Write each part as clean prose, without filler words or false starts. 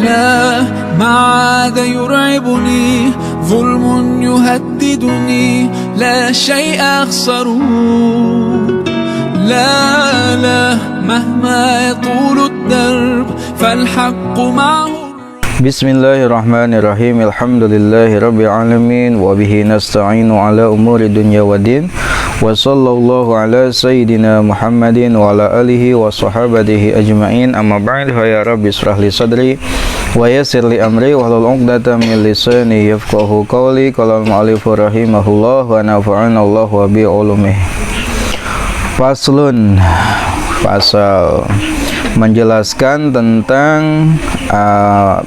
لا ما عاد يرعبني ظلم يهددني لا شيء أخسره لا مهما يطول الدرب فالحق معه. Bismillahirrahmanirrahim. Alhamdulillahirabbil alamin wa bihi nasta'inu ala umuri dunya waddin. Wa sallallahu ala sayyidina Muhammadin wa ala alihi wa sahabatihi ajma'in. Amma ba'd. Ya Rabbi israh li sadri wa yassir li amri wa hlul 'uqdatam min lisani yafqahu qawli. Qala al-mu'allif rahimahullah wa nafa'ana Allah wa bi ulumihi. Faslun, pasal menjelaskan tentang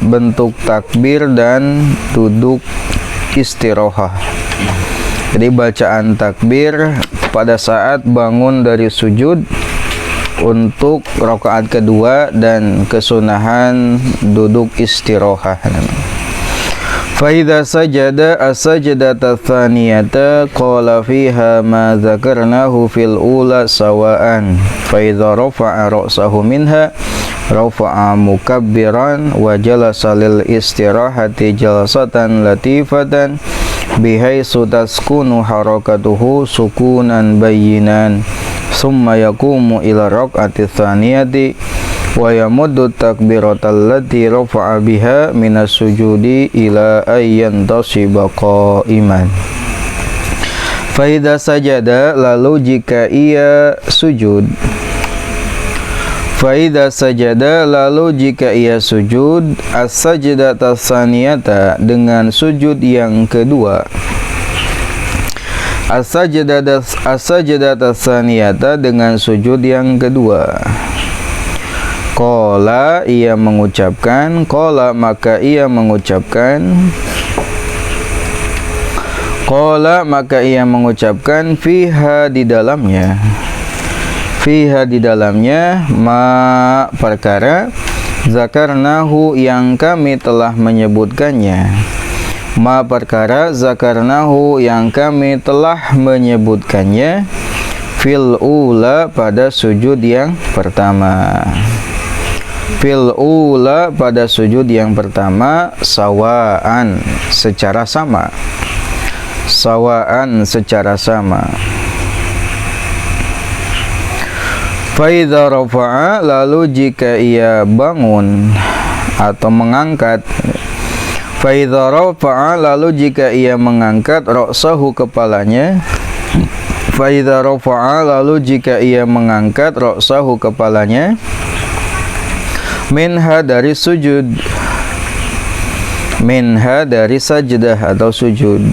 bentuk takbir dan duduk istirahah. Jadi bacaan takbir pada saat bangun dari sujud untuk rakaat kedua dan kesunahan duduk istirahah. Faidha sajada as-sajdata tsaniyata qala fiha ma dzakarnahu fil ula sawa'an. Faidha rafa'a ra'sahu minha rafa'a mukabbiran wa jalasa lil istirahati jalsatan latifatan bihaitsu taskunu harakatuhu sukunan bayyinan summa yaqumu ila rak'ati tsaniyati wa yamuddu takbiratal lati rafa'a biha minas sujudi ila ayyan tasiba qa'iman. Fa idza sajada, lalu jika ia sujud, fa idza sajada, lalu jika ia sujud, as-sajdata tsaniyata, dengan sujud yang kedua, as-sajdata tsaniyata, dengan sujud yang kedua. Qala, ia mengucapkan, qala, maka ia mengucapkan, qala, maka ia mengucapkan, fiha, di dalamnya, fiha, di dalamnya, ma, perkara, zakarnahu, yang kami telah menyebutkannya, ma, perkara, zakarnahu, yang kami telah menyebutkannya, fil ula, pada sujud yang pertama. Fil ula, pada sujud yang pertama, sawaan, secara sama, sawaan, secara sama. Faidha rafa'a, lalu jika ia bangun atau mengangkat, faidha rafa'a, lalu jika ia mengangkat, ra'sahu, kepalanya, faidha rafa'a, lalu jika ia mengangkat, ra'sahu, kepalanya, minha, dari sujud, minha, dari sajdah atau sujud,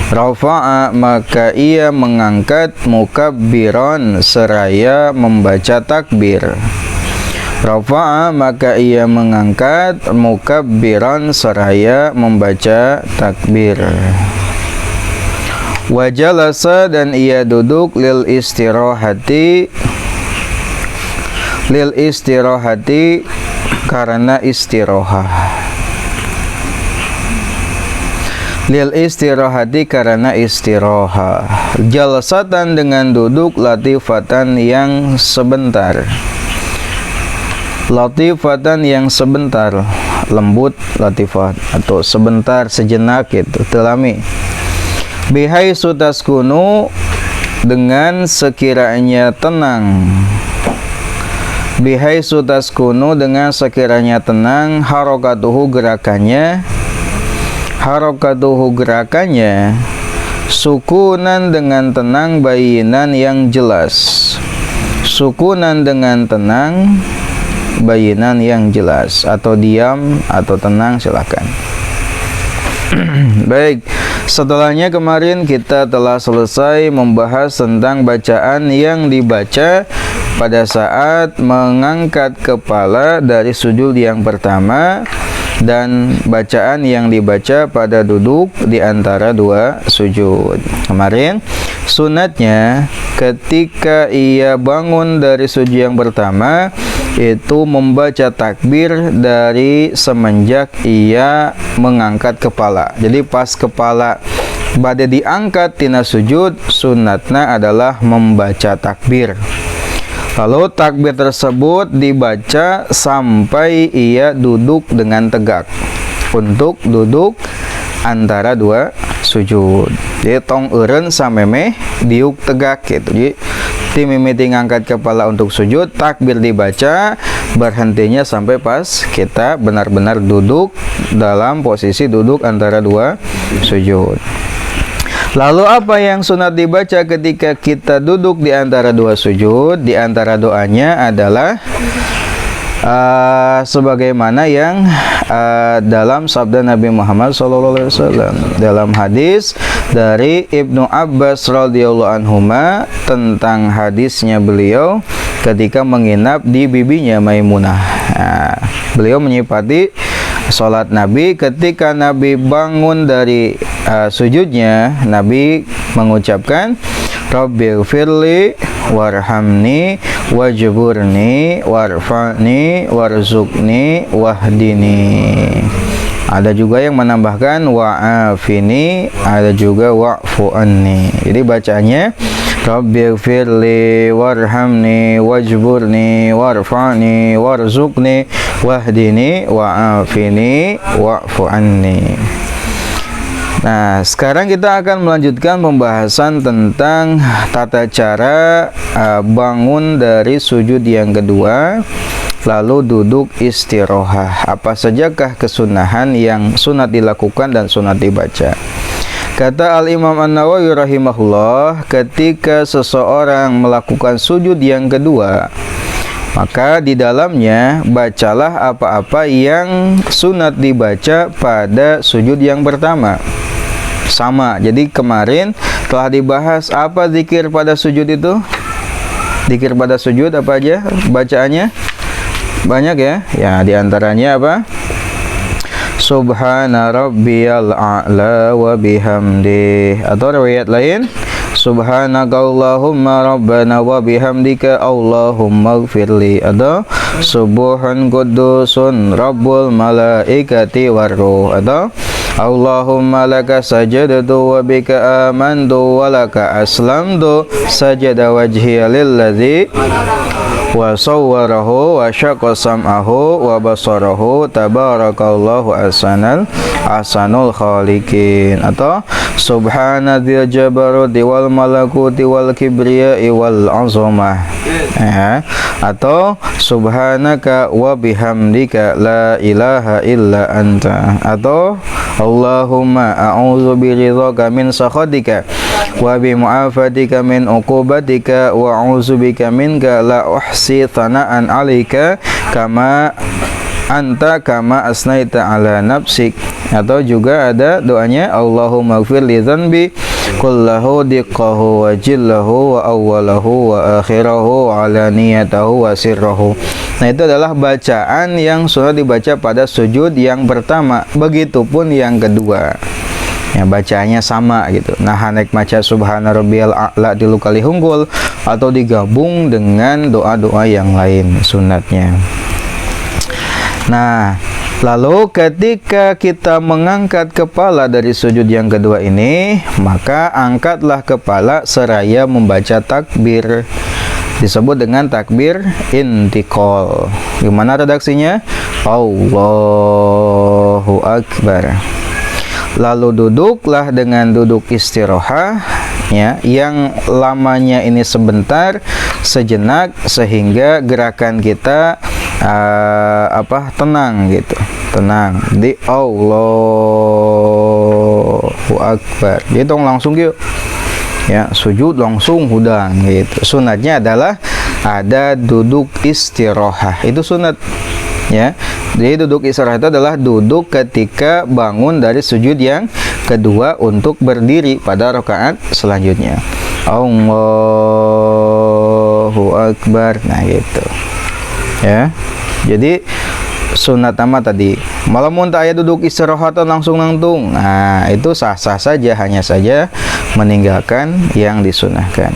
rafa'a, maka ia mengangkat, mukabbiran, seraya membaca takbir, rafa'a, maka ia mengangkat, mukabbiran, seraya membaca takbir. Wa jalasa, dan ia duduk, lil istirahati, lil istirahati, karena istirahah, lil istirahati, karena istirahah, jalsatan, dengan duduk, latifatan, yang sebentar, latifatan, yang sebentar, lembut, latifat, atau sebentar, sejenak, itu telami, bihaitsu taskunu, dengan sekiranya tenang, bihaitsu taskunu, dengan sekiranya tenang, harakatuhu, gerakannya, harakatuhu, gerakannya, sukunan, dengan tenang, bayinan, yang jelas, sukunan, dengan tenang, bayinan, yang jelas, atau diam atau tenang, silakan. Baik, setelahnya kemarin kita telah selesai membahas tentang bacaan yang dibaca pada saat mengangkat kepala dari sujud yang pertama dan bacaan yang dibaca pada duduk di antara dua sujud. Kemarin sunatnya ketika ia bangun dari sujud yang pertama itu membaca takbir dari semenjak ia mengangkat kepala. Jadi pas kepala pada diangkat tina sujud, sunatna adalah membaca takbir. Lalu takbir tersebut dibaca sampai ia duduk dengan tegak untuk duduk antara dua sujud. Jadi tong eureun samemeh diuk tegak gitu. Jadi mimiti ngangkat kepala untuk sujud, takbir dibaca, berhentinya sampai pas kita benar-benar duduk dalam posisi duduk antara dua sujud. Lalu apa yang sunat dibaca ketika kita duduk di antara dua sujud? Di antara doanya adalah sebagaimana yang dalam sabda Nabi Muhammad SAW dalam hadis dari Ibnu Abbas radhiyallahu anhuma, tentang hadisnya beliau ketika menginap di bibinya Maimunah. Beliau menyifati salat Nabi, ketika Nabi bangun dari sujudnya, Nabi mengucapkan Rabbighfirli warhamni wajburni warfa'ni warzuqni wahdini. Ada juga yang menambahkan wa'afini, ada juga wa'fu anni. Jadi bacanya Rabbighfirli warhamni wajburni warfa'ni warzuqni wahdini wa'afini wa'fu anni. Nah, sekarang kita akan melanjutkan pembahasan tentang tata cara bangun dari sujud yang kedua, lalu duduk istirahah. Apa sajakah kesunahan yang sunat dilakukan dan sunat dibaca? Kata Al-Imam An-Nawawi rahimahullah, ketika seseorang melakukan sujud yang kedua, maka di dalamnya bacalah apa-apa yang sunat dibaca pada sujud yang pertama. Sama, jadi kemarin telah dibahas apa zikir pada sujud itu. Zikir pada sujud apa aja bacaannya? Banyak ya. Ya, diantaranya apa? Subhana rabbiyal a'la wa bihamdi. Atau riwayat lain, Subhanakallahumma rabbana wa bihamdika Allahumma gfirli. Atau Subhan kudusun rabbul malaikati warruh. Atau Allahumma laka sajadatu wa bika amantu wa laka aslamtu sajada wajhiya lilladzi wa sawwarahu wa syaqqa sam'ahu wa basarahu tabarakallahu ahsanul khaliqin. Atau subhanadzil jabaruti wal malakuti wal kibriyai wal azamah. Atau subhanaka wa bihamdika la ilaha illa anta. Atau Allahumma a'udzu biridhaka min sakhatika wa bi mu'afatika min uqubatika wa a'udzu bika minka la uhsi thana'an 'alaika kama anta kama asnaita ala nafsik. Atau juga ada doanya Allahumma ighfir li dzanbi kullahu diqqahu wa jillahu wa awwalahu wa akhirahu wa alaniyatahu wa sirrahu. Nah, itu adalah bacaan yang sudah dibaca pada sujud yang pertama. Begitupun yang kedua. Ya, bacaannya sama gitu. Nah, hanek maca subhana rabbiyal a'la tilu kali hunggul atau digabung dengan doa-doa yang lain sunatnya. Nah, lalu ketika kita mengangkat kepala dari sujud yang kedua ini, maka angkatlah kepala seraya membaca takbir. Disebut dengan takbir intiqal. Gimana redaksinya? Allahu Akbar. Lalu duduklah dengan duduk istirahah, ya, yang lamanya ini sebentar, sejenak, sehingga gerakan kita tenang gitu, tenang. Di Allahu Akbar. Hitung langsung yuk. Ya, sujud langsung hudang gitu. Sunatnya adalah ada duduk istirahah. Itu sunat. Ya. Jadi duduk istirahah itu adalah duduk ketika bangun dari sujud yang kedua untuk berdiri pada rakaat selanjutnya. Allahu Akbar. Nah, gitu. Ya. Jadi sunat nama tadi malah muntah ayat duduk istirahat langsung nangtung. Nah, itu sah-sah saja, hanya saja meninggalkan yang disunahkan.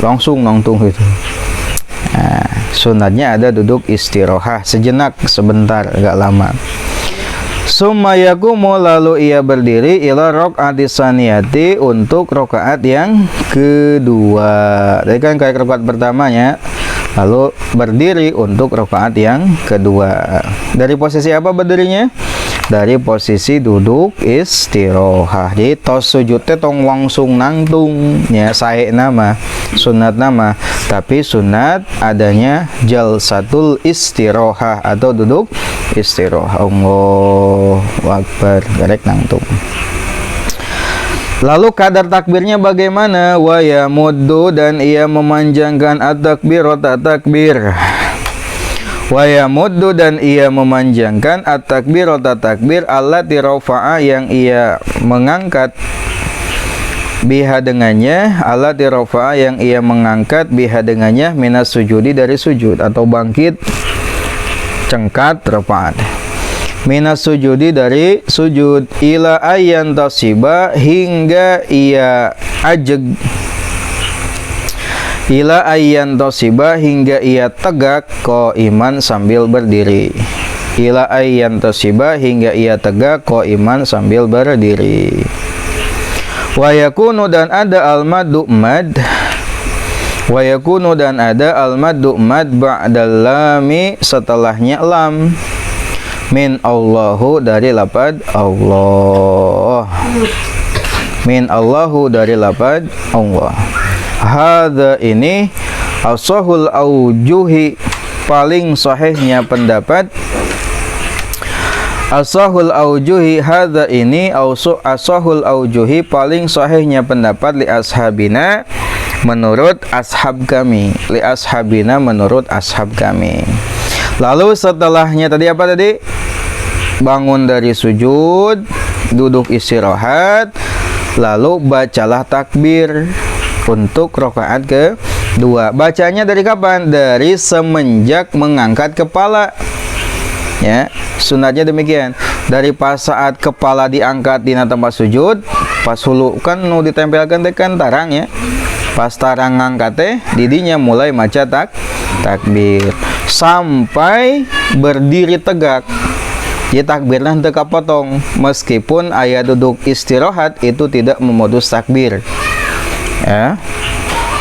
Langsung nangtung gitu. Nah, sunatnya ada duduk istirahah sejenak, sebentar, agak lama. Summa yaqumu, lalu ia berdiri ila rakaati saniyati, untuk rakaat yang kedua. Tadi kan kayak rakaat pertamanya lalu berdiri untuk rakaat yang kedua. Dari posisi apa berdirinya? Dari posisi duduk istirohah. Jadi tos sujud teh tong langsung nangtung ya, sae nama sunat nama, tapi sunat adanya jalsatul istirohah atau duduk istirohah. Allahu akbar, garek nangtung. Lalu kadar takbirnya bagaimana? Wa yamuddu, dan ia memanjangkan at-takbirata takbir. Wa yamuddu, dan ia memanjangkan at-takbirata takbir allati rafa'a, yang ia mengangkat biha dengannya, allati rafa'a, yang ia mengangkat biha dengannya minas sujudi, dari sujud atau bangkit cengkat rafa'at. Minas sujudi, dari sujud, ila ayyan tasiba, hingga ia ajeg, ila ayyan tasiba, hingga ia tegak qaiman sambil berdiri, ila ayyan tasiba, hingga ia tegak qaiman sambil berdiri. Wa yakunu, dan ada al-maddu mad, wa yakunu, dan ada al-maddu mad ba'dal lami, setelahnya lam, min Allahu, dari lapad Allah, min Allahu, dari lapad Allah. Hadza, ini ashahul aujuhi, paling sahihnya pendapat, ashahul aujuhi, hadza ini ashahul aujuhi, paling sahihnya pendapat, li ashabina, menurut ashab kami, li ashabina, menurut ashab kami. Lalu setelahnya tadi apa tadi? Bangun dari sujud, duduk istirahat, lalu bacalah takbir untuk rakaat kedua. Bacanya dari kapan? Dari semenjak mengangkat kepala. Ya, sunatnya demikian. Dari pas saat kepala diangkat di tempat sujud, pas hulu kan nu ditempelkan tekan tarang ya. Pas tarang ngangkat teh, didinya mulai maca takbir sampai berdiri tegak. Ya, takbirnya henteu kapotong, meskipun aya duduk istirahat itu tidak memutus takbir. Ya.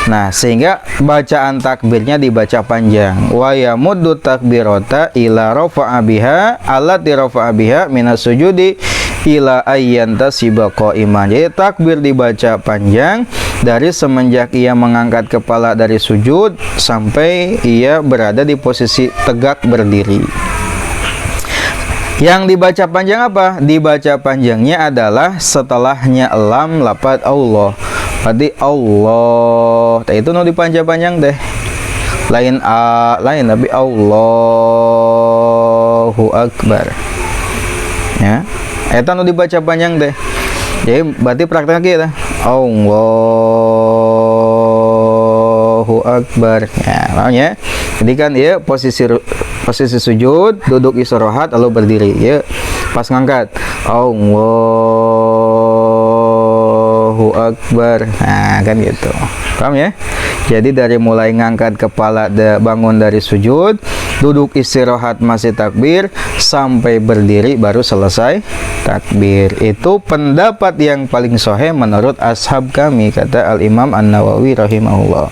Nah, sehingga bacaan takbirnya dibaca panjang. Wa yamuddu takbirata ila rafa'a biha allati rafa'a biha minas sujudi ila ayyan tasiba qaiman. Jadi takbir dibaca panjang dari semenjak ia mengangkat kepala dari sujud sampai ia berada di posisi tegak berdiri. Yang dibaca panjang apa? Dibaca panjangnya adalah setelahnya lam lafaz Allah. Berarti Allah. Tah itu nu dipanjang-panjang teh. Lain tapi Allahu Akbar. Ya. Eta nu dibaca panjang teh. Jadi berarti prakteknya kieu tah. Allahu Akbar. Ya, makanya jadi kan ya posisi sujud, duduk istirahat, lalu berdiri. Ya, pas ngangkat, Allahu Akbar. Nah, kan gitu. Paham ya? Jadi dari mulai ngangkat kepala, bangun dari sujud, duduk istirahat masih takbir, sampai berdiri baru selesai takbir. Itu pendapat yang paling sahih menurut ashab kami, kata Al-Imam An-Nawawi rahimahullah.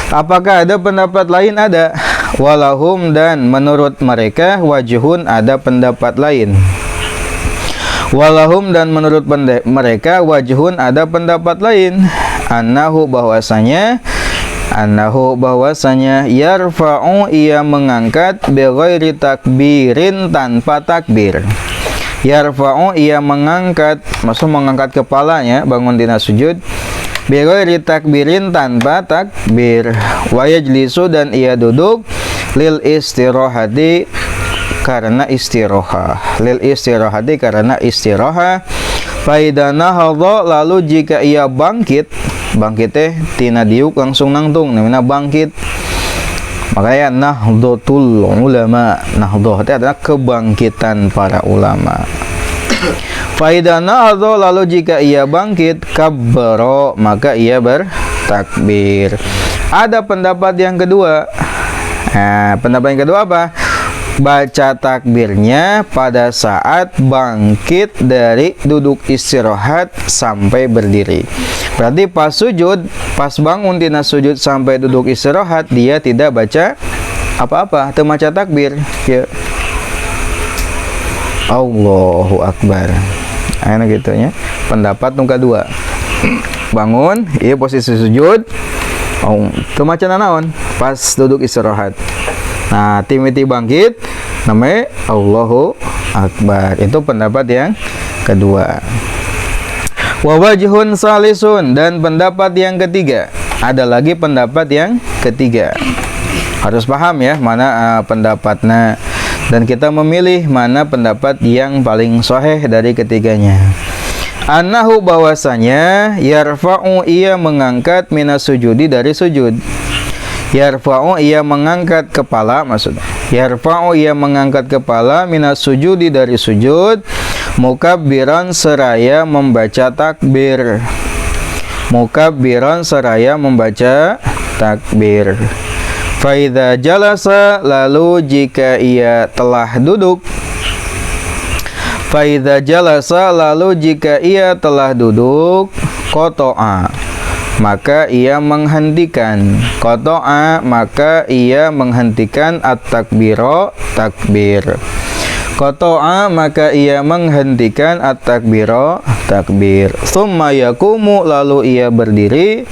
Apakah ada pendapat lain? Ada. Walahum, dan menurut mereka wajhun, ada pendapat lain. Walahum, dan menurut mereka wajhun, ada pendapat lain. Annahu, bahwasanya yarfa'u, ia mengangkat bighairi takbirin, tanpa takbir. Yarfa'u, ia mengangkat, maksud mengangkat kepalanya bangun dina sujud, bighairi takbirin, tanpa takbir. Wa yajlisu, dan ia duduk, lil istirahati, karena istirahat. Lil istirahati, karena istirahat. Faidana hadha, lalu jika ia bangkit teh tina diuk langsung nangtung, namanya bangkit. Makanya nahdlatul ulama, nahdhah itu adalah kebangkitan para ulama. Faidana hadha, lalu jika ia bangkit, kabbara, maka ia bertakbir. Ada pendapat yang kedua. Nah, pendapat yang kedua apa? baca takbirnya pada saat bangkit dari duduk istirahat sampai berdiri. Berarti pas sujud, pas bangun tina sujud sampai duduk istirahat, dia tidak baca apa-apa, teu maca takbir. Ya. Allahu Akbar. Aya gitu nya. Pendapat nu kadua. Bangun, ieu posisi sujud. Teu maca nanaon pas duduk istirahat. Nah, timiti bangkit namanya Allahu Akbar. Itu pendapat yang kedua. Wa wajhun salisun, dan pendapat yang ketiga. Ada lagi pendapat yang ketiga. Harus paham ya mana pendapatnya, dan kita memilih mana pendapat yang paling sahih dari ketiganya. Annahu, bahwasanya yarfa'u, ia mengangkat minas sujudi, dari sujud. Yarfa'u, ia mengangkat kepala, maksudnya yarfa'u, ia mengangkat kepala minas sujudi, dari sujud, mukabbiran, seraya membaca takbir. Mukabbiran, seraya membaca takbir. Faidha jalasa, lalu jika ia telah duduk. Faidha jalasa, lalu jika ia telah duduk. Qata'a, maka ia menghentikan. Qata'a, maka ia menghentikan at-takbiro, takbir. Qata'a, maka ia menghentikan at-takbiro, takbir. Summa yakumu, lalu ia berdiri.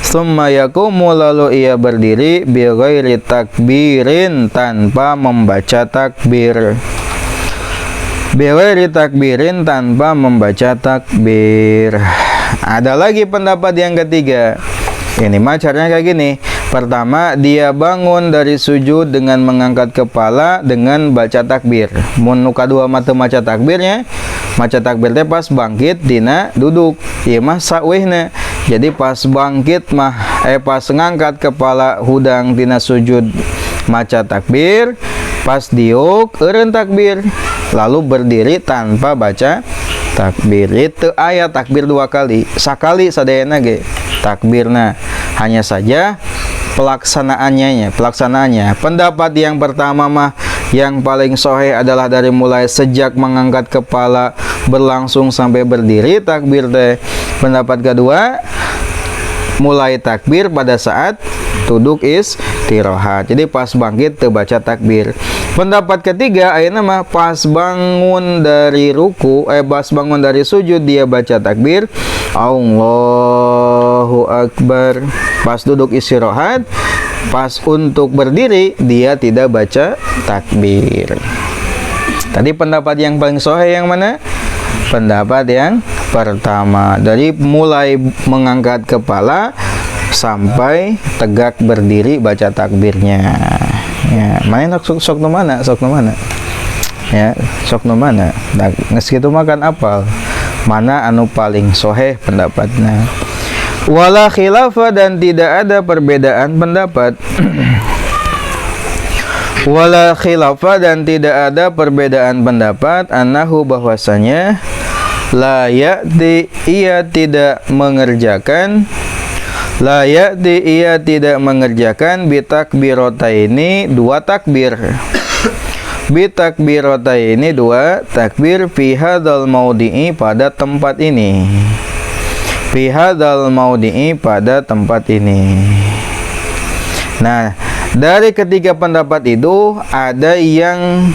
Summa yakumu, lalu ia berdiri, bi ghairi takbirin, tanpa membaca takbir. Bi ghairi takbirin, tanpa membaca takbir. Ada lagi pendapat yang ketiga. Ini mah caranya kayak gini. Pertama, dia bangun dari sujud dengan mengangkat kepala dengan baca takbir. Mun nu kadua mah teu maca takbirnya. Maca takbir teh pas bangkit dina duduk. Ieu mah sawehna. Jadi pas bangkit mah pas ngangkat kepala hudang dina sujud maca takbir, pas diuk eureun takbir, lalu berdiri tanpa baca takbir. Itu aya takbir dua kali, sakali sadayana ge takbirna. Hanya saja pelaksanaannya. Pendapat yang pertama mah yang paling sahih adalah dari mulai sejak mengangkat kepala berlangsung sampai berdiri takbir teh. Pendapat kedua, mulai takbir pada saat duduk istirahat. Jadi pas bangkit teu baca takbir. Pendapat ketiga, ayeuna mah pas bangun dari ruku, pas bangun dari sujud dia baca takbir. Allahu Akbar. Pas duduk istirahat, pas untuk berdiri dia tidak baca takbir. Tadi pendapat yang paling sahih yang mana? Pendapat yang pertama, dari mulai mengangkat kepala sampai tegak berdiri baca takbirnya. Ya, mana sok nu mana? Ya, sok nu mana? Nah, geus kitu makan apal. Mana anu paling sahih pendapatnya. Wala khilafa, dan tidak ada perbedaan pendapat. Wala khilafa, dan tidak ada perbedaan pendapat. Annahu, bahwasanya la ya'ti, ia tidak mengerjakan. La ya'ti, ia tidak mengerjakan bitakbirataini, dua takbir. Bitakbirataini, dua takbir, fi hadzal maudhi'i, pada tempat ini. Fi hadzal maudhi'i, pada tempat ini. Nah, dari ketiga pendapat itu ada yang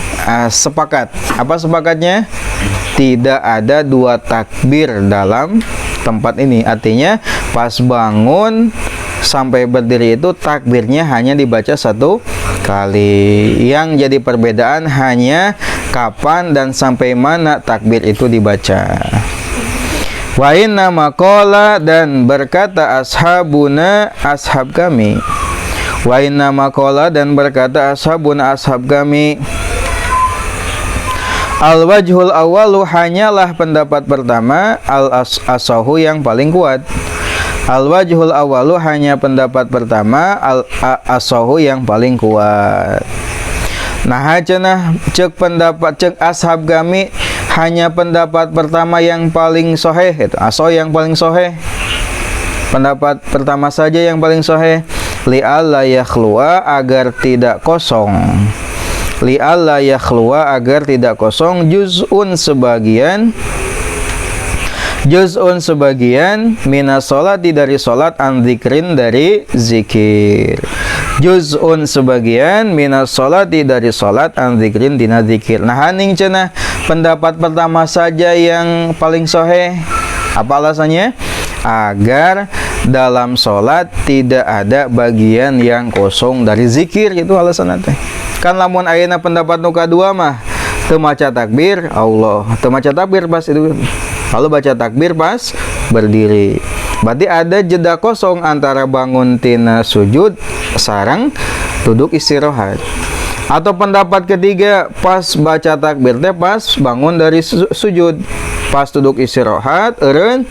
sepakat. Apa sepakatnya? Tidak ada dua takbir dalam tempat ini. Artinya pas bangun sampai berdiri itu takbirnya hanya dibaca satu kali. Yang jadi perbedaan hanya kapan dan sampai mana takbir itu dibaca. Wa inna maqala, dan berkata ashabuna, ashab kami. Wa inna maqala, dan berkata ashabuna, ashab kami. Al-wajhul awalu, hanyalah pendapat pertama, al-asahu, yang paling kuat. Al-wajhul awalu, hanya pendapat pertama, al-asahu, yang paling kuat. Nah, cek pendapat, cek ashab kami, hanya pendapat pertama yang paling sahih, itu asahu yang paling sahih. Pendapat pertama saja yang paling sahih. Li'alla yakhlua, agar tidak kosong. li'alla yakhluwa agar tidak kosong juz'un sebagian minas sholati dari sholat an dzikrin dari zikir. Juz'un sebagian minas sholati dari sholat an dzikrin dina zikir. Nah haning cenah pendapat pertama saja yang paling sahih. Apa alasannya? Agar dalam sholat tidak ada bagian yang kosong dari zikir. Itu alasannya teh. Kan lamun ayeuna pendapat nu kadua mah teu maca takbir Allah, teu maca takbir pas itu, lalu baca takbir pas berdiri. Berarti ada jeda kosong antara bangun tina sujud sareng duduk istirahat. Atau pendapat ketiga, pas baca takbir teh pas bangun dari sujud, pas duduk istirahat eureun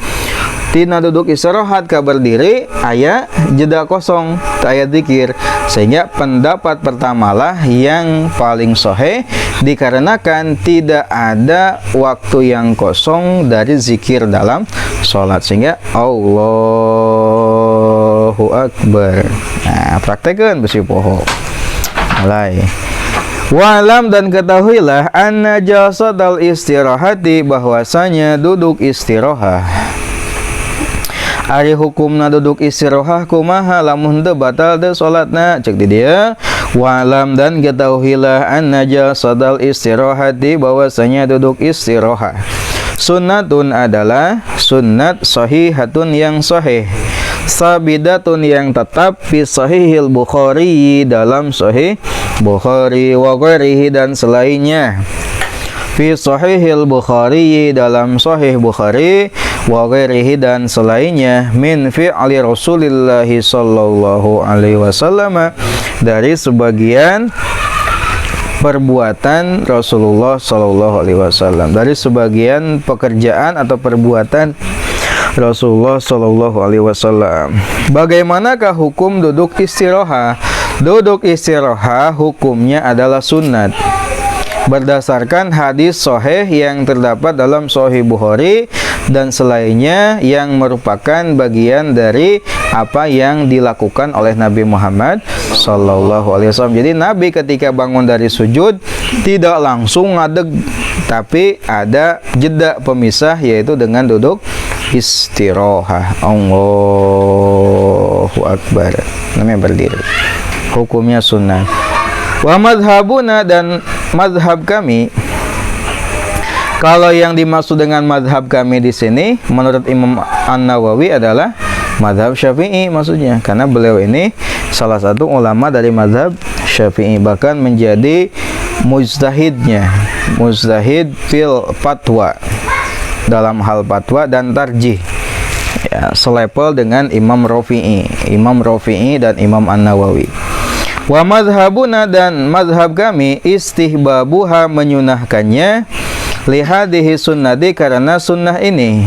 tina duduk istirahat ka berdiri aya jeda kosong, aya zikir. Sehingga pendapat pertamalah yang paling sahih dikarenakan tidak ada waktu yang kosong dari zikir dalam sholat. Sehingga Allahu Akbar. Nah, praktekkan besi poho. Mulai. Wa'lam dan ketahuilah anna jasadal istirahati bahwasanya duduk istirahat. Ari hukumna duduk istirahat kumaha lamun teu batal teu salatna cek di dia. Wa'lam dan ketahuilah anna jasadal istirahati bahwasanya duduk istirahat sunnatun adalah sunnat sahihatun yang sahih, sabidatun yang tetap fi sahihil Bukhari dalam sahih Bukhari wa ghairihi dan selainnya. Fi sahihil Bukhari dalam sahih Bukhari wa ghairihi dan selainnya min fi'li Rasulillah sallallahu alaihi wasallam dari sebagian perbuatan Rasulullah sallallahu alaihi wasallam, dari sebagian pekerjaan atau perbuatan Rasulullah sallallahu alaihi wasallam. Bagaimanakah hukum duduk istirahat? Duduk istirahat hukumnya adalah sunnat berdasarkan hadis sahih yang terdapat dalam Sahih Bukhari dan selainnya yang merupakan bagian dari apa yang dilakukan oleh Nabi Muhammad sallallahu alaihi wasallam. Jadi Nabi ketika bangun dari sujud tidak langsung ngadeg, tapi ada jeda pemisah yaitu dengan duduk istirahat. Allahu Akbar. Namanya berdiri. Hukumnya sunnah. Wa madhabuna dan madhab kami. Kalau yang dimaksud dengan madhab kami di sini menurut Imam An-Nawawi adalah madhab Syafi'i maksudnya, karena beliau ini salah satu ulama dari madhab Syafi'i, bahkan menjadi mujtahidnya, mujtahid fil fatwa, dalam hal fatwa dan tarjih ya, selevel dengan Imam Rafi'i dan Imam An-Nawawi. Wa madhabuna dan madhab kami istihbabuha menyunahkannya lihadihi sunnati karena sunnah ini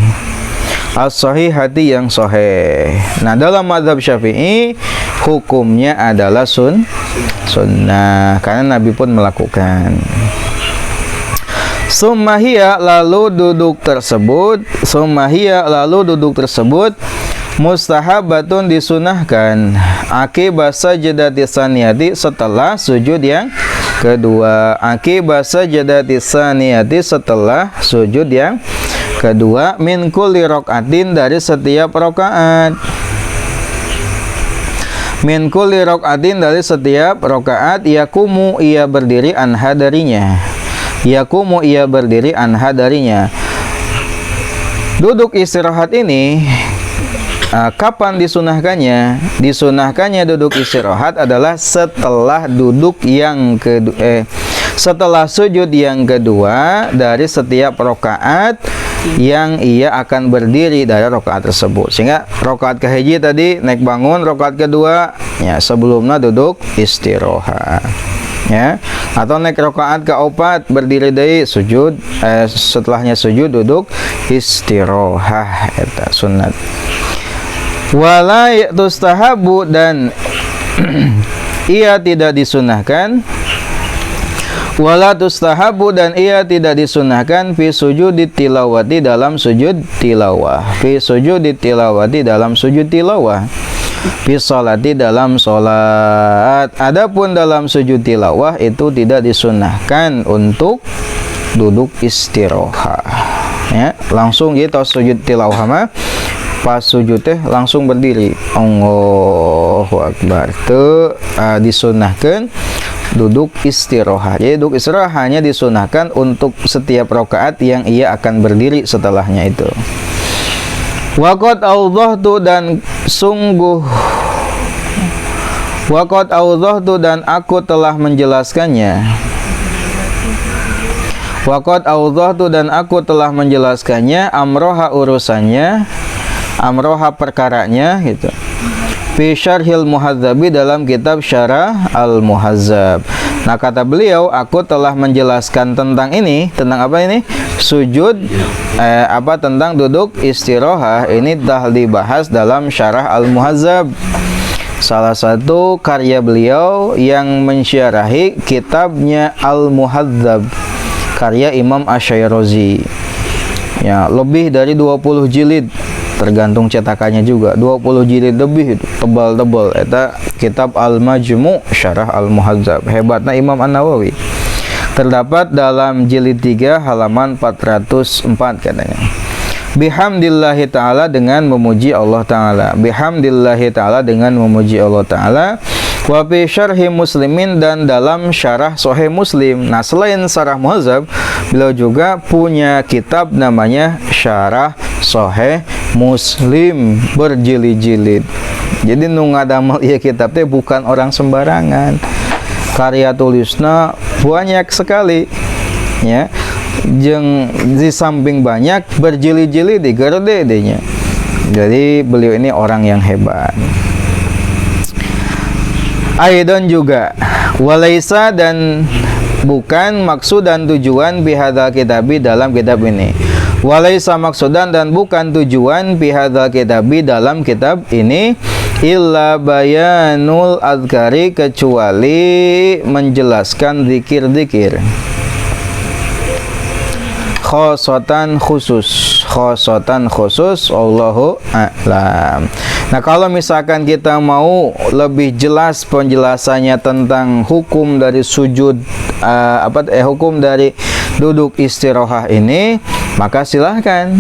as-sahihati yang sahih. Nah dalam madhab Syafi'i hukumnya adalah sunnah karena Nabi pun melakukan. Summahiyya lalu duduk tersebut mustahabatun disunahkan akibat sajdati saniyati setelah sujud yang kedua. Akibat sajdati saniyati setelah sujud yang kedua min kulli raqatin dari setiap rakaat. Min kulli raqatin dari setiap rakaat yakumu ia berdiri anha darinya. Yakumu ia berdiri anha darinya. Duduk istirahat ini kapan disunahkannya? Disunahkannya duduk istirahat adalah setelah duduk yang kedua, setelah sujud yang kedua dari setiap rakaat yang ia akan berdiri dari rakaat tersebut. Sehingga rakaat kahiji tadi naik bangun, rakaat kedua ya sebelumnya duduk istirahat. Ya, atau naik rakaat keopat berdiri deui sujud, setelahnya sujud duduk istirahat, eta sunat. Wala tustahabu dan ia tidak disunahkan. Wala tustahabu dan ia tidak disunahkan fi sujudi tilawati dalam sujud tilawah. Fi sujudi tilawati dalam sujud tilawah. fi sholati dalam sholat. Adapun dalam sujud tilawah itu tidak disunnahkan untuk duduk istirahat. Ya, langsung gitu sujud tilawah mah pas sujud teh langsung berdiri. Allahu Akbar. Itu disunahkan duduk istirahat. Jadi duduk istirahat hanya disunahkan untuk setiap rakaat yang ia akan berdiri setelahnya itu. Waqad awdhahtu dan sungguh waqad awdhahtu dan aku telah menjelaskannya. Waqad awdhahtu dan aku telah menjelaskannya amroha urusannya, amroha perkaranya gitu. Fi syarhil muhadzabi dalam kitab Syarah al-Muhazzab. Nah kata beliau, aku telah menjelaskan tentang ini, tentang apa ini? Sujud tentang duduk istirahat ini telah dibahas dalam Syarah al-Muhazzab. Salah satu karya beliau yang mensyarahi kitabnya Al-Muhadzab karya Imam Asy-Syairazi. Ya, lebih dari 20 jilid. Tergantung cetakannya juga 20 jilid lebih tebal-tebal eta kitab Al-Majmu' Syarah Al-Muhazzab hebatna Imam An-Nawawi terdapat dalam jilid 3 halaman 404 katanya. Bihamdillahi ta'ala dengan memuji Allah ta'ala. Bihamdillahi ta'ala dengan memuji Allah ta'ala. Wa fi syarhi muslimin dan dalam syarah Sahih Muslim. Nah selain syarah Muhazzab, beliau juga punya kitab namanya Syarah Sahih Muslim berjilid-jilid. Jadi nu ngadamel ieu kitab teh bukan orang sembarangan. Karya tulisna banyak sekali. Ya. Jeung di samping banyak berjilid-jilid di gerde-nya. Jadi beliau ini orang yang hebat. Aidon juga walaisa dan bukan maksud dan tujuan bihadzal kitabi dalam kitab ini. Walaisa maksudan dan bukan tujuan bihadzal kitabi dalam kitab ini illa bayanul azkari kecuali menjelaskan zikir-zikir. Khosotan khusus Allahu a'lam. Nah kalau misalkan kita mau lebih jelas penjelasannya tentang hukum dari sujud hukum dari duduk istirahat ini, maka silahkan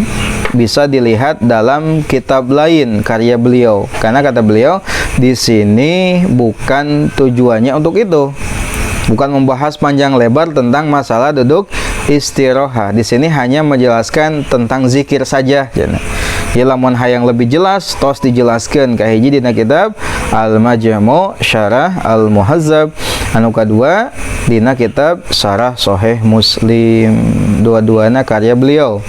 bisa dilihat dalam kitab lain karya beliau. Karena kata beliau di sini bukan tujuannya untuk itu. Bukan membahas panjang lebar tentang masalah duduk istirahat. Di sini hanya menjelaskan tentang zikir saja. Jadi lamun hayang lebih jelas tos dijelaskeun ka hiji dina kitab Al-Majmu' Syarah Al-Muhazzab, anu kadua dina kitab Syarah Sahih Muslim. Dua-duana karya beliau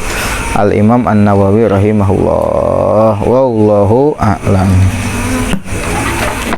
Al-Imam An-Nawawi rahimahullah. Wallahu a'lam.